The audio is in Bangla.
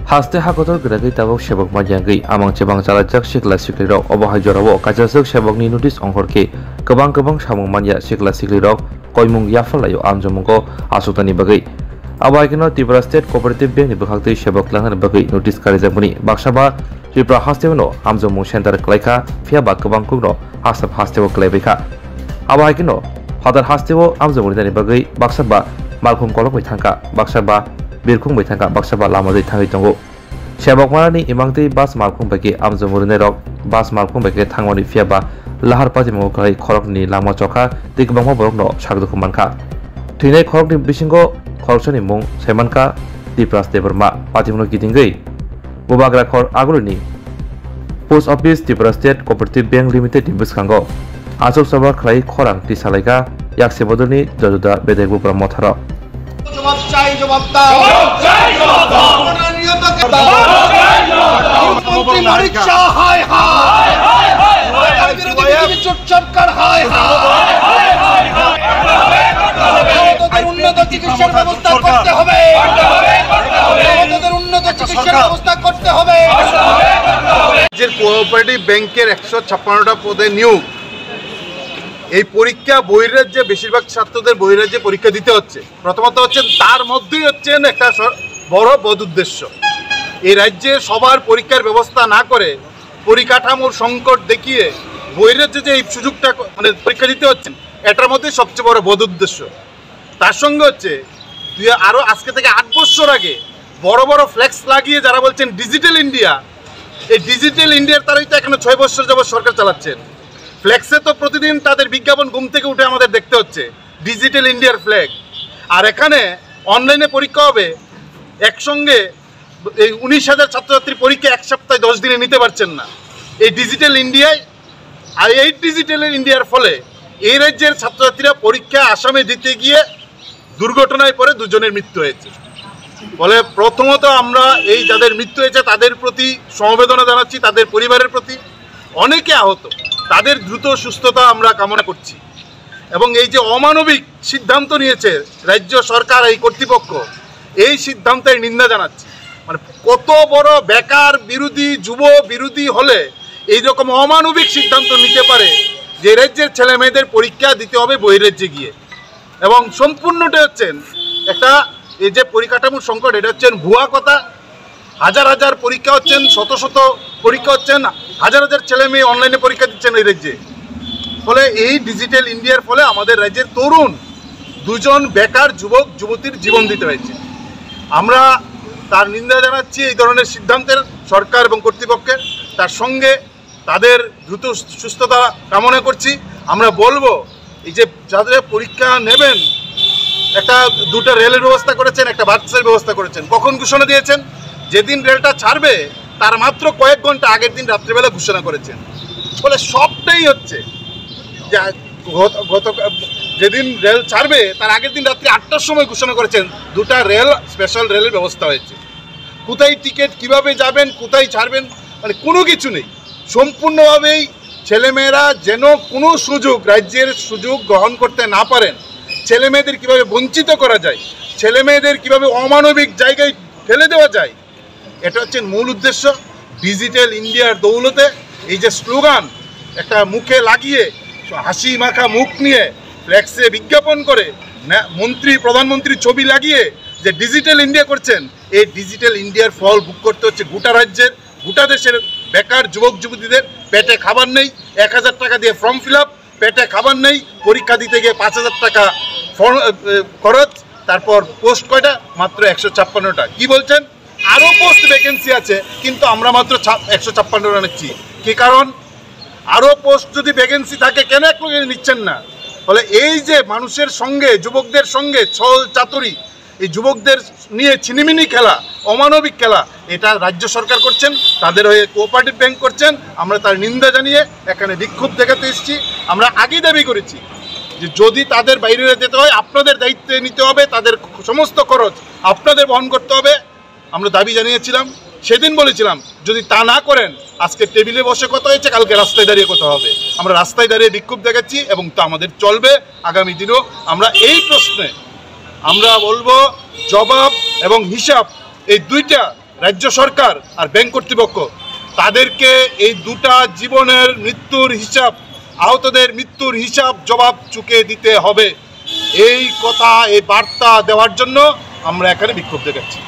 Haste hakotor geragi tabok sebok majanggi amang cebang calajak sikla siklirok obahay jorabo kajasuk sebokni notis ongkorke kebang samung manja sikla siklirok koimung yafalayo amjomongko asutani bagai abai kino Tripura State Cooperative Bank ni bekhakti sebok langan bagai notis karijak baksaba Tripura hastewno amjomong center klaika fiaba kebang kugno hasab hastewo klaibeka abai kino hadar hastewo amjomong ni bagai baksaba malkhum kolok thangka baksaba Birkung Baitangka Baksaba Lamadi Tangi Tongo. Sebok Marani Imangti Bas Malkung Bagi Amjamurine Rok Bas Malkung Bagi Tangwani Fiaba Lahar Pati Mokai Korokni Lama Choka Tikbangma Borokno Shagdukumanka. Tinai Korokni Bishingo Korokshani Mung Semanka Tripura State Burma Patimuno Kitingai. Bubagra Kor Aguluni Post Office Tripura State Cooperative Bank Limited Dimbuskango. Asok Sabar Klai Korang Tisalaiga Yaksebodoni Jojuda Bedegu Pramotara. जवाब चाहिए जवाब दाओ मंत्री मानिक शाह हाय हाय विरोधी चुपचाप कर हाय हाय उन्नत चिकित्सा व्यवस्था करते হবে উন্নত চিকিৎসা ব্যবস্থা করতে হবে রাজ্যের কোঅপারেটিভ ব্যাংকের 156টা পদে নিয়োগ এই পরীক্ষা বহিরাজ্যে বেশিরভাগ ছাত্রদের বহিরাজ্যে পরীক্ষা দিতে হচ্ছে প্রথমত হচ্ছে তার মধ্যেই হচ্ছে একটা বড় বদ উদ্দেশ্য এই রাজ্যে সবার পরীক্ষার ব্যবস্থা না করে পরিকাঠামোর সংকট দেখিয়ে বহিরাজ্যে যে এই সুযোগটা মানে পরীক্ষা দিতে হচ্ছে এটার মধ্যে সবচেয়ে বড় বদ উদ্দেশ্য তার সঙ্গে হচ্ছে আরও আজকে থেকে 8 বছর আগে বড় বড় ফ্লেক্স লাগিয়ে যারা বলছেন ডিজিটাল ইন্ডিয়া এই ডিজিটাল ইন্ডিয়ার তারাই তো এখনো 6 বছর যাবত সরকার চালাচ্ছেন ফ্ল্যাক্সে তো প্রতিদিন তাদের বিজ্ঞাপন ঘুম থেকে উঠে আমাদের দেখতে হচ্ছে ডিজিটাল ইন্ডিয়ার ফ্ল্যাগ আর এখানে অনলাইনে পরীক্ষা হবে একসঙ্গে এই 19,000 ছাত্রছাত্রীর পরীক্ষা এক সপ্তাহে 10 দিনে নিতে পারছেন না এই ডিজিটাল ইন্ডিয়ায় আর এই ডিজিটাল ইন্ডিয়ার ফলে এই রাজ্যের ছাত্রছাত্রীরা পরীক্ষা আসামে দিতে গিয়ে দুর্ঘটনায় পড়ে দুজনের মৃত্যু হয়েছে বলে প্রথমত আমরা এই যাদের মৃত্যু হয়েছে তাদের প্রতি সমবেদনা জানাচ্ছি তাদের পরিবারের প্রতি অনেকে আহত তাদের দ্রুত সুস্থতা আমরা কামনা করছি এবং এই যে অমানবিক সিদ্ধান্ত নিয়েছে রাজ্য সরকার এই কর্তৃপক্ষ এই সিদ্ধান্তের নিন্দা জানাচ্ছি মানে কত বড় বেকার বিরোধী যুব বিরোধী হলে এই রকম অমানবিক সিদ্ধান্ত নিতে পারে যে রাজ্যের ছেলে মেয়েদের পরীক্ষা দিতে হবে বহিরাজ্যে গিয়ে এবং সম্পূর্ণটা হচ্ছেন একটা এই যে পরিকাঠামোর সংকট এটা হচ্ছেন ভুয়া কথা হাজার হাজার পরীক্ষা হচ্ছেন শত শত পরীক্ষা হচ্ছেন হাজার হাজার ছেলে মেয়ে অনলাইনে পরীক্ষা দিচ্ছেন এই রাজ্যে ফলে এই ডিজিটাল ইন্ডিয়ার ফলে আমাদের রাজ্যের তরুণ দুজন বেকার যুবক যুবতীর জীবন দিতে হয়েছে আমরা তার নিন্দা জানাচ্ছি এই ধরনের সিদ্ধান্তের সরকার এবং কর্তৃপক্ষের তার সঙ্গে তাদের দ্রুত সুস্থতা কামনা করছি আমরা বলবো এই যে যাদের পরীক্ষা নেবেন একটা দুটো রেলের ব্যবস্থা করেছেন একটা বাসের ব্যবস্থা করেছেন কখন ঘোষণা দিয়েছেন যেদিন রেলটা ছাড়বে তার মাত্র কয়েক ঘন্টা আগের দিন রাত্রিবেলা ঘোষণা করেছেন ফলে সবটাই হচ্ছে যেদিন রেল ছাড়বে তার আগের দিন রাত্রি 8টার সময় ঘোষণা করেছেন দুটো রেল স্পেশাল রেলের ব্যবস্থা হয়েছে কোথায় টিকিট কিভাবে যাবেন কোথায় ছাড়বেন মানে কোনো কিছু নেই সম্পূর্ণভাবেই ছেলেমেয়েরা যেন কোনো সুযোগ রাজ্যের সুযোগ গ্রহণ করতে না পারেন ছেলেমেয়েদের কীভাবে বঞ্চিত করা যায় ছেলেমেয়েদের কীভাবে অমানবিক জায়গায় ফেলে দেওয়া যায় এটা হচ্ছে মূল উদ্দেশ্য ডিজিটাল ইন্ডিয়ার দৌলতে এই যে স্লোগান একটা মুখে লাগিয়ে হাসি মাখা মুখ নিয়ে ফ্ল্যাক্সে বিজ্ঞাপন করে মন্ত্রী প্রধানমন্ত্রীর ছবি লাগিয়ে যে ডিজিটাল ইন্ডিয়া করছেন এই ডিজিটাল ইন্ডিয়ার ফল ভোগ করতে হচ্ছে গোটা রাজ্যের গোটা দেশের বেকার যুবক যুবতীদের পেটে খাবার নেই 1,000 টাকা দিয়ে ফর্ম ফিল আপ পেটে খাবার নেই পরীক্ষা দিতে গিয়ে 5,000 টাকা খরচ তারপর পোস্ট কয়টা মাত্র 156টা কি বলছেন আরও পোস্ট ভ্যাকেন্সি আছে কিন্তু আমরা মাত্র 156 নিচ্ছি কি কারণ আরও পোস্ট যদি ভ্যাকেন্সি থাকে কেন এক লোক নিচ্ছেন না ফলে এই যে মানুষের সঙ্গে যুবকদের সঙ্গে ছল চাতুরি এই যুবকদের নিয়ে ছিনিমিনি খেলা অমানবিক খেলা এটা রাজ্য সরকার করছেন তাদের হয়ে কোঅপারেটিভ ব্যাংক করছেন আমরা তার নিন্দা জানিয়ে এখানে বিক্ষোভ দেখাতে এসেছি আমরা আগেই দাবি করেছি যে যদি তাদের বাইরে যেতে হয় আপনাদের দায়িত্বে নিতে হবে তাদের সমস্ত খরচ আপনাদের বহন করতে হবে আমরা দাবি জানিয়েছিলাম সেদিন বলেছিলাম যদি তা না করেন আজকে টেবিলে বসে কথা হয়েছে কালকে রাস্তায় দাঁড়িয়ে কথা হবে আমরা রাস্তায় দাঁড়িয়ে বিক্ষোভ দেখাচ্ছি এবং তা আমাদের চলবে আগামী দিনেও আমরা এই প্রশ্নে আমরা বলবো জবাব এবং হিসাব এই দুইটা রাজ্য সরকার আর ব্যাংক কর্তৃপক্ষ তাদেরকে এই দুটা জীবনের মৃত্যুর হিসাব, আহতদের মৃত্যুর হিসাব জবাব চুকিয়ে দিতে হবে। এই কথা, এই বার্তা দেওয়ার জন্য আমরা এখানে বিক্ষোভ দেখাচ্ছি।